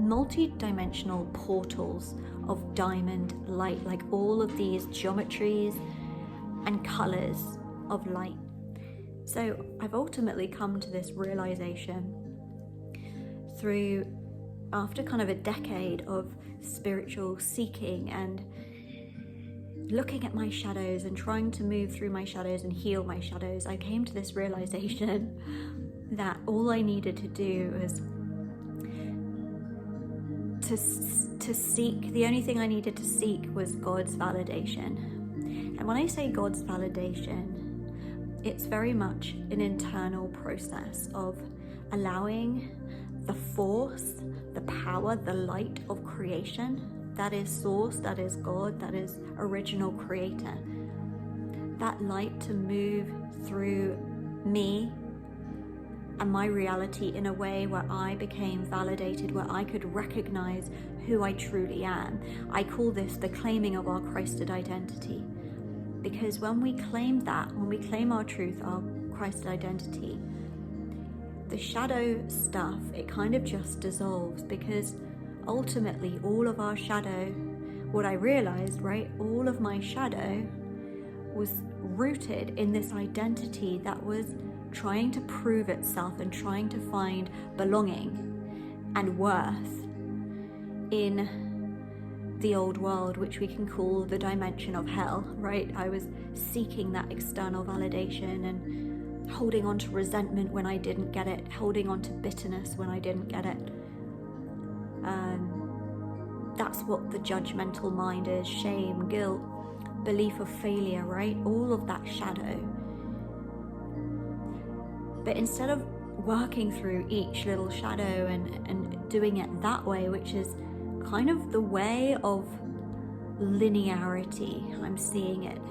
multi-dimensional portals of diamond light, like all of these geometries and colors of light. So I've ultimately come to this realization after kind of a decade of spiritual seeking and looking at my shadows and trying to move through my shadows and heal my shadows. I came to this realization that all I needed to do was to seek, the only thing I needed to seek was God's validation. And when I say God's validation, it's very much an internal process of allowing the force, the power, the light of creation, that is source, that is God, that is original creator, that light to move through me and my reality in a way where I became validated, where I could recognize who I truly am. I call this the claiming of our Christed identity. Because when we claim that, when we claim our truth, our Christed identity, the shadow stuff, it kind of just dissolves, because ultimately all of our shadow, what I realized, right, all of my shadow was rooted in this identity that was trying to prove itself and trying to find belonging and worth in the old world, which we can call the dimension of hell, right? I was seeking that external validation and holding on to resentment when I didn't get it, holding on to bitterness when I didn't get it. That's what the judgmental mind is: shame, guilt, belief of failure, right? All of that shadow. But instead of working through each little shadow and doing it that way, which is kind of the way of linearity, I'm seeing it.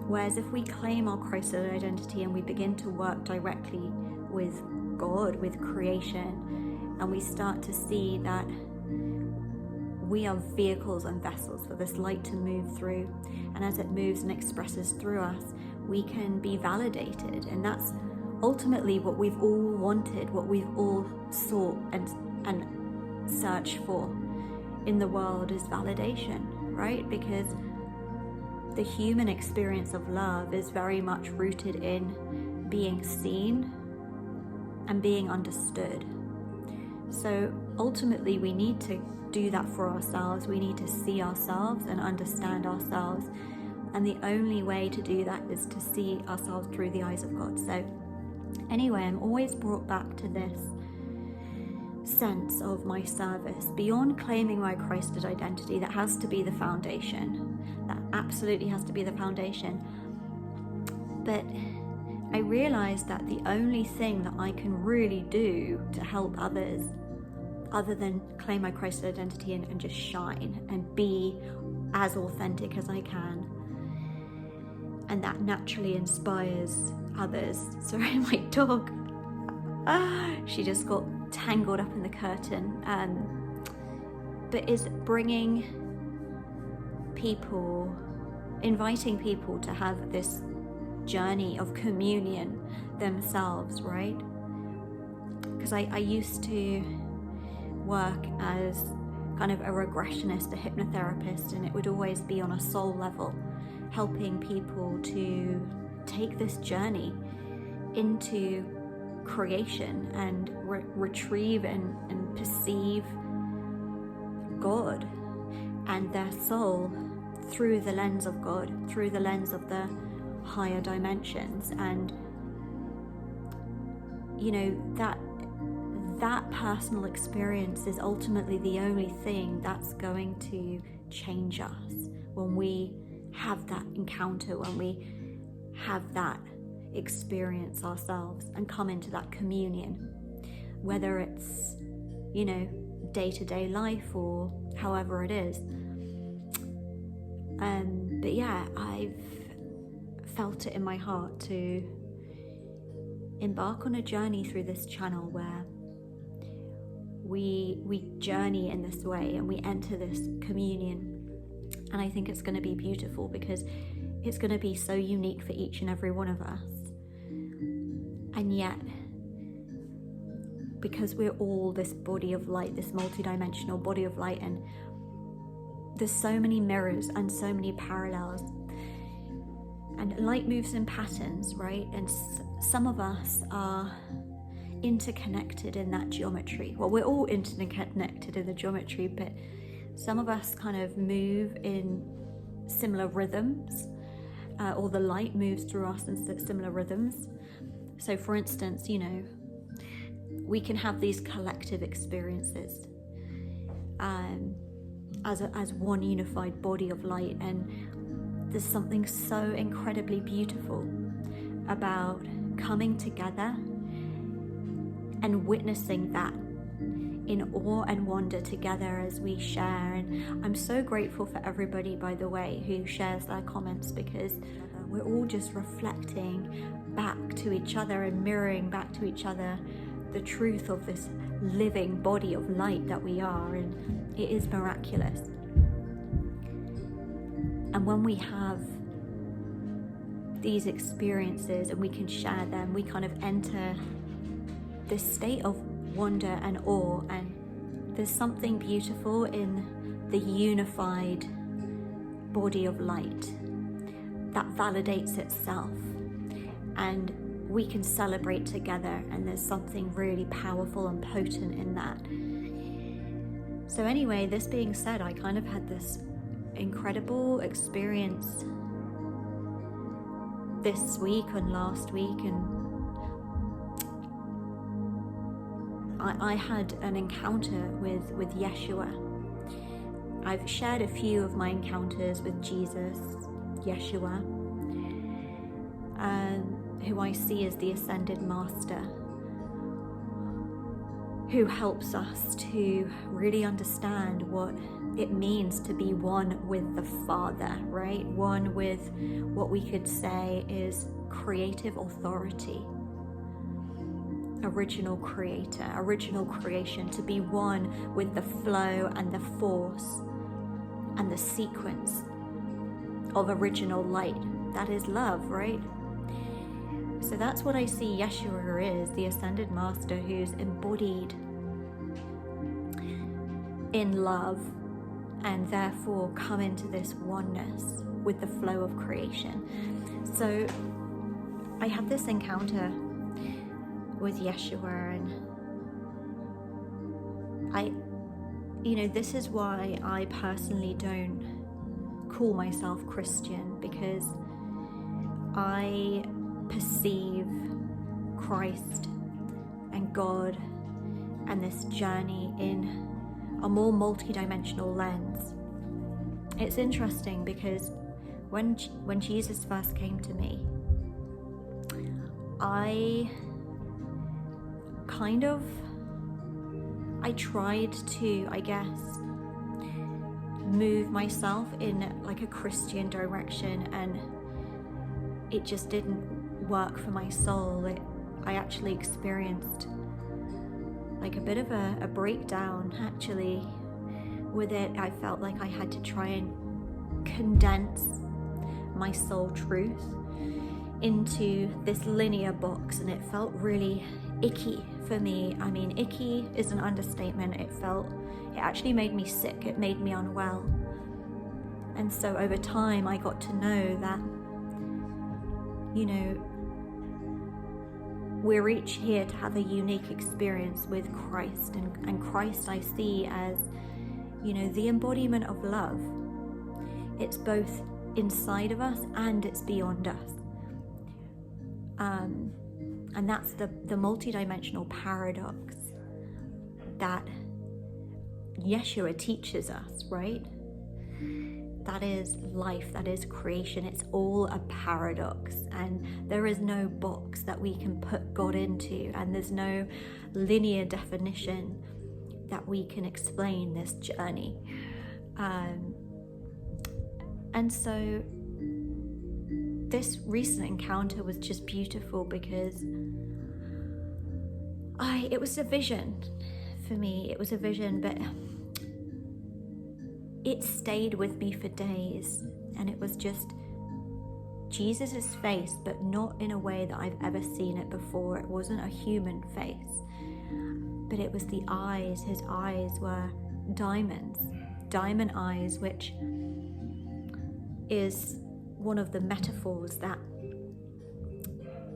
Whereas if we claim our Christed identity and we begin to work directly with God, with creation, and we start to see that we are vehicles and vessels for this light to move through, and as it moves and expresses through us, we can be validated. And that's ultimately what we've all wanted, what we've all sought and searched for in the world, is validation, right? Because the human experience of love is very much rooted in being seen and being understood. So ultimately we need to do that for ourselves. We need to see ourselves and understand ourselves, and the only way to do that is to see ourselves through the eyes of God. So anyway, I'm always brought back to this sense of my service. Beyond claiming my Christed identity, that has to be the foundation. That absolutely has to be the foundation. But I realized that the only thing that I can really do to help others, other than claim my Christed identity and just shine and be as authentic as I can, and that naturally inspires others. Sorry, my dog, she just got tangled up in the curtain, but is bringing people, inviting people to have this journey of communion themselves, right? Because I used to work as kind of a regressionist, a hypnotherapist, and it would always be on a soul level, helping people to take this journey into creation and retrieve and perceive God and their soul through the lens of God, through the lens of the higher dimensions. And you know, that personal experience is ultimately the only thing that's going to change us when we have that encounter, when we have that experience ourselves and come into that communion, whether it's, you know, day-to-day life or however it is. But yeah, I've felt it in my heart to embark on a journey through this channel where we journey in this way and we enter this communion. And I think it's going to be beautiful because it's going to be so unique for each and every one of us. And yet, because we're all this body of light, this multidimensional body of light, and there's so many mirrors and so many parallels, and light moves in patterns, right? And some of us are interconnected in that geometry. Well, we're all interconnected in the geometry, but some of us kind of move in similar rhythms, or the light moves through us in similar rhythms. So for instance, you know, we can have these collective experiences as one unified body of light, and there's something so incredibly beautiful about coming together and witnessing that in awe and wonder together as we share. And I'm so grateful for everybody, by the way, who shares their comments, because we're all just reflecting back to each other and mirroring back to each other the truth of this living body of light that we are, and it is miraculous. And when we have these experiences and we can share them, we kind of enter this state of wonder and awe, and there's something beautiful in the unified body of light that validates itself, and we can celebrate together, and there's something really powerful and potent in that. So anyway, this being said, I kind of had this incredible experience this week and last week, and I had an encounter with Yeshua. I've shared a few of my encounters with Jesus, Yeshua, who I see as the ascended master, who helps us to really understand what it means to be one with the Father, right? One with what we could say is creative authority, original creator, original creation, to be one with the flow and the force and the sequence of original light. That is love, right? So that's what I see Yeshua is, the ascended master who's embodied in love, and therefore come into this oneness with the flow of creation. So I had this encounter with Yeshua, and this is why I personally don't call myself Christian, because I perceive Christ and God and this journey in a more multidimensional lens. It's interesting because when Jesus first came to me, I tried to, I guess, move myself in like a Christian direction, and it just didn't work for my soul. I actually experienced like a bit of a breakdown actually with it. I felt like I had to try and condense my soul truth into this linear box, and it felt really icky for me. I mean, icky is an understatement. It actually made me sick. It made me unwell. And so over time I got to know that, we're each here to have a unique experience with Christ, and Christ I see as, the embodiment of love. It's both inside of us and it's beyond us. And that's the multidimensional paradox that Yeshua teaches us, right? That is life, that is creation. It's all a paradox, and there is no box that we can put God into, and there's no linear definition that we can explain this journey. And so this recent encounter was just beautiful because it was a vision for me. It was a vision, but it stayed with me for days, and it was just Jesus's face, but not in a way that I've ever seen it before. It wasn't a human face. but it was the eyes. His eyes were diamond eyes, which is one of the metaphors that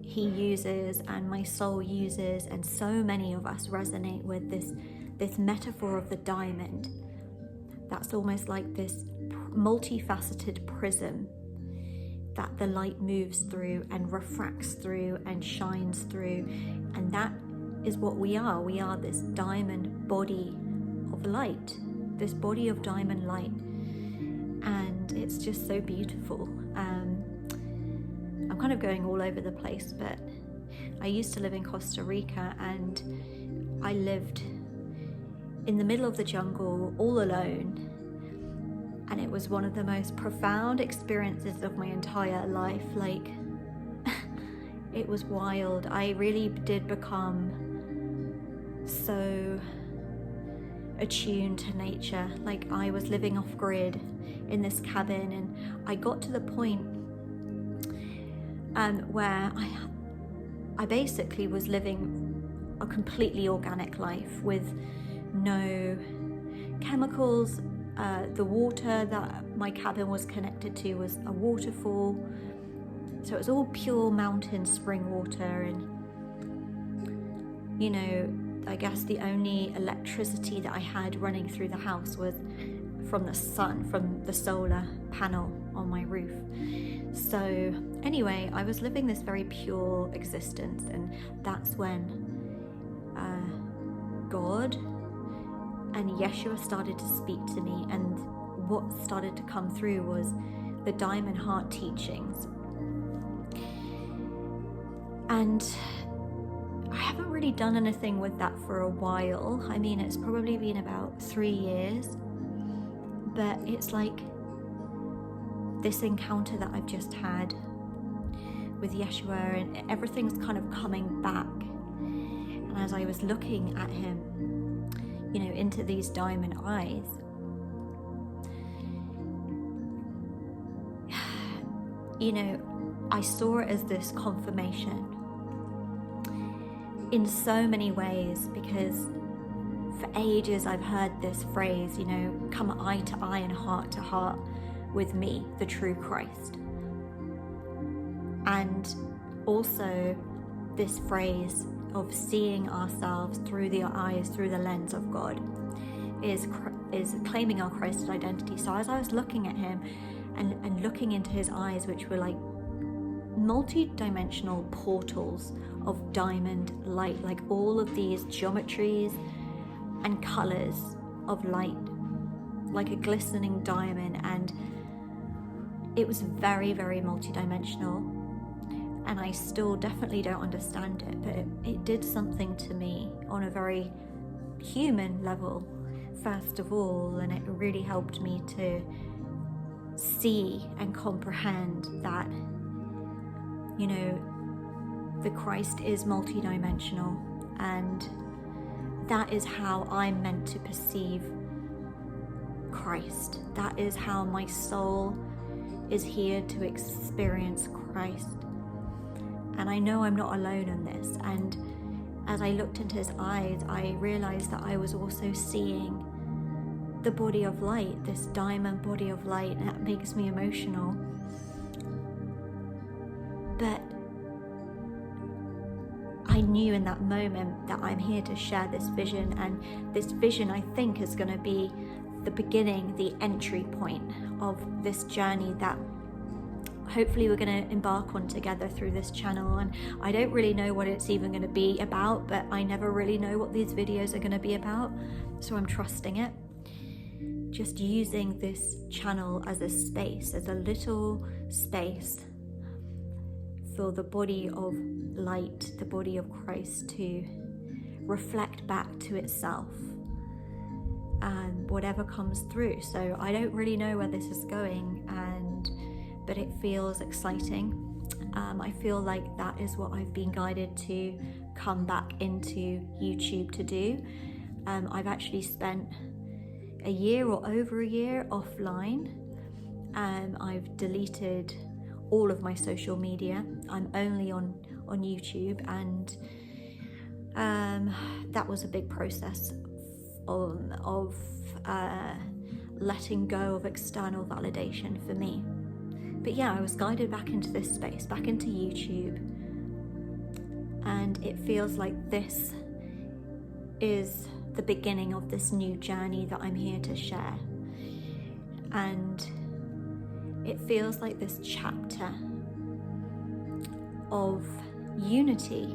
he uses and my soul uses, and so many of us resonate with this metaphor of the diamond. That's almost like this multifaceted prism that the light moves through and refracts through and shines through, and that is what we are. We are this diamond body of light, this body of diamond light, and it's just so beautiful. I'm kind of going all over the place, but I used to live in Costa Rica, and I lived in the middle of the jungle all alone, and it was one of the most profound experiences of my entire life. Like, it was wild. I really did become so attuned to nature. Like, I was living off grid in this cabin, and I got to the point where I basically was living a completely organic life with no chemicals. The water that my cabin was connected to was a waterfall, so it was all pure mountain spring water, and you know, I guess the only electricity that I had running through the house was from the sun, from the solar panel on my roof. So anyway, I was living this very pure existence, and that's when God and Yeshua started to speak to me, and what started to come through was the Diamond Heart teachings. And I haven't really done anything with that for a while. I mean, it's probably been about 3 years, but it's like this encounter that I've just had with Yeshua, and everything's kind of coming back. And as I was looking at him, you know, into these diamond eyes, you know, I saw it as this confirmation in so many ways, because for ages I've heard this phrase, you know, come eye to eye and heart to heart with me, the true Christ. And also this phrase of seeing ourselves through the eyes, through the lens of God, is claiming our Christ identity. So as I was looking at him and looking into his eyes, which were like multi-dimensional portals of diamond light, like all of these geometries and colors of light, like a glistening diamond, and it was very, very multi-dimensional. And I still definitely don't understand it, but it did something to me on a very human level, first of all, and it really helped me to see and comprehend that, you know, the Christ is multidimensional, and that is how I'm meant to perceive Christ. That is how my soul is here to experience Christ. And I know I'm not alone in this. And as I looked into his eyes, I realized that I was also seeing the body of light, this diamond body of light, and that makes me emotional. But I knew in that moment that I'm here to share this vision, and this vision, I think, is going to be the beginning, the entry point of this journey that hopefully we're going to embark on together through this channel. And I don't really know what it's even going to be about, but I never really know what these videos are going to be about, so I'm trusting it. Just using this channel as a space, as a little space for the body of light, the body of Christ, to reflect back to itself and whatever comes through. So I don't really know where this is going, but it feels exciting. I feel like that is what I've been guided to come back into YouTube to do. I've actually spent a year or over a year offline. I've deleted all of my social media. I'm only on YouTube, and that was a big process of letting go of external validation for me. But yeah, I was guided back into this space, back into YouTube, and it feels like this is the beginning of this new journey that I'm here to share. And it feels like this chapter of unity.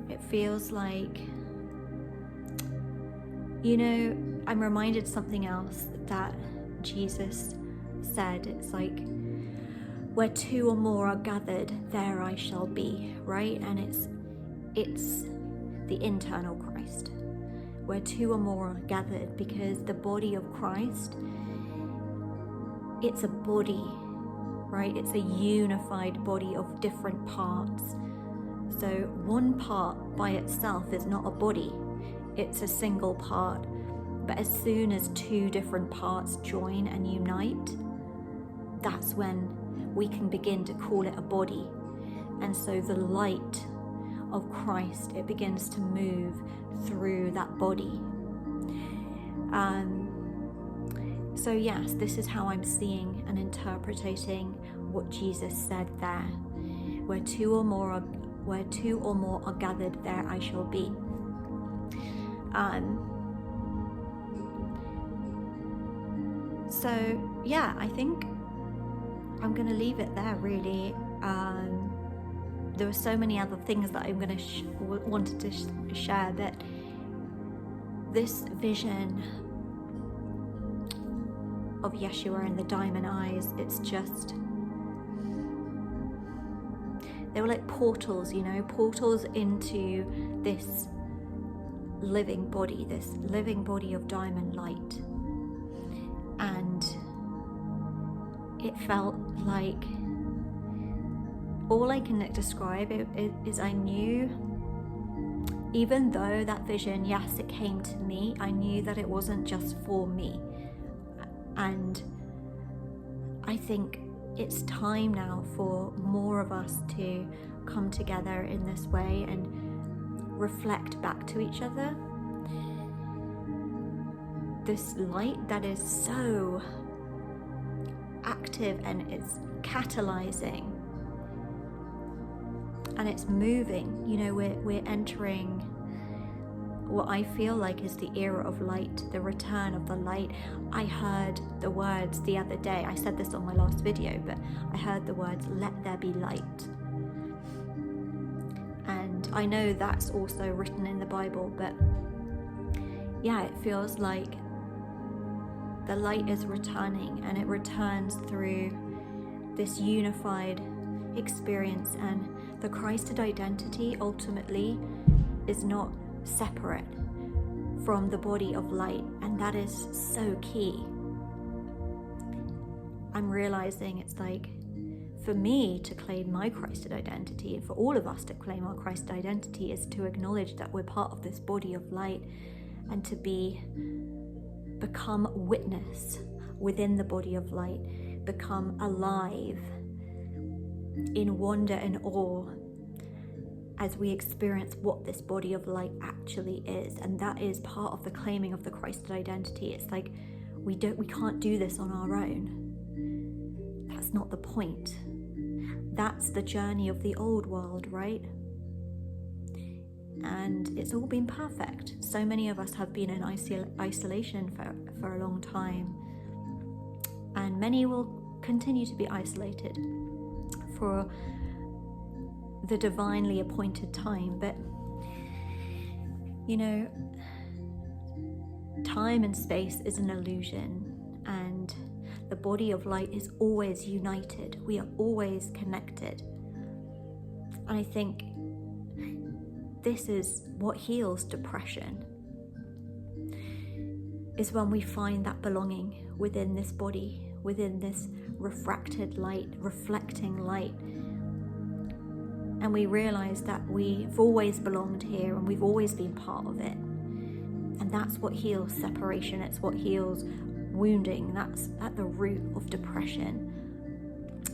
It feels like, you know, I'm reminded something else that Jesus said. It's like, where two or more are gathered, there I shall be, right? And it's the internal Christ, where two or more are gathered, because the body of Christ, it's a body, right? It's a unified body of different parts. So one part by itself is not a body, it's a single part. But as soon as two different parts join and unite, that's when we can begin to call it a body. And so the light of Christ, it begins to move through that body. So yes, this is how I'm seeing and interpreting what Jesus said there. Where two or more are gathered, there I shall be. So yeah, I think I'm going to leave it there, really. There were so many other things that I'm going to wanted to share, but this vision of Yeshua and the diamond eyes, it's just, they were like portals, you know, portals into this living body of diamond light. And it felt like, all I can describe it is I knew, even though that vision, yes, it came to me, I knew that it wasn't just for me. And I think it's time now for more of us to come together in this way and reflect back to each other. This light that is so active and it's catalyzing and it's moving. You know, we're entering what I feel like is the era of light, the return of the light. I heard the words the other day, I said this on my last video, but I heard the words, let there be light. And I know that's also written in the Bible, but yeah, it feels like the light is returning, and it returns through this unified experience. And the Christed identity ultimately is not separate from the body of light, and that is so key. I'm realizing it's like, for me to claim my Christed identity, and for all of us to claim our Christed identity, is to acknowledge that we're part of this body of light, and to become witness within the body of light, become alive in wonder and awe as we experience what this body of light actually is. And that is part of the claiming of the Christed identity. It's like, we can't do this on our own. That's not the point. That's the journey of the old world, right? And it's all been perfect. So many of us have been in isolation for a long time, and many will continue to be isolated for the divinely appointed time. But you know, time and space is an illusion, and the body of light is always united. We are always connected. And I think this is what heals depression, is when we find that belonging within this body, within this refracted light, reflecting light. And we realize that we've always belonged here, and we've always been part of it. And that's what heals separation. It's what heals wounding. That's at the root of depression.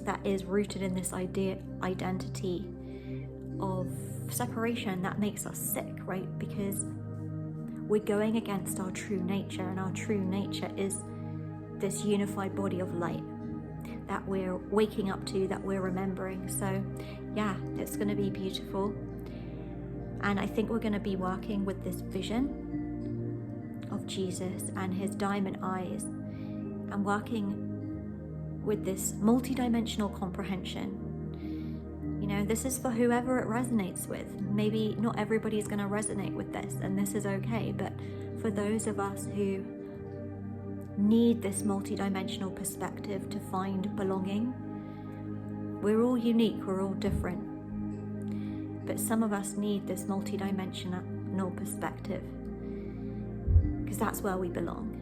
That is rooted in this identity of separation that makes us sick, right? Because we're going against our true nature, and our true nature is this unified body of light that we're waking up to, that we're remembering. So yeah, it's going to be beautiful. And I think we're going to be working with this vision of Jesus and his diamond eyes, and working with this multidimensional comprehension. You know, this is for whoever it resonates with. Maybe not everybody's going to resonate with this, and this is okay, but for those of us who need this multidimensional perspective to find belonging, we're all unique, we're all different, but some of us need this multidimensional perspective, because that's where we belong.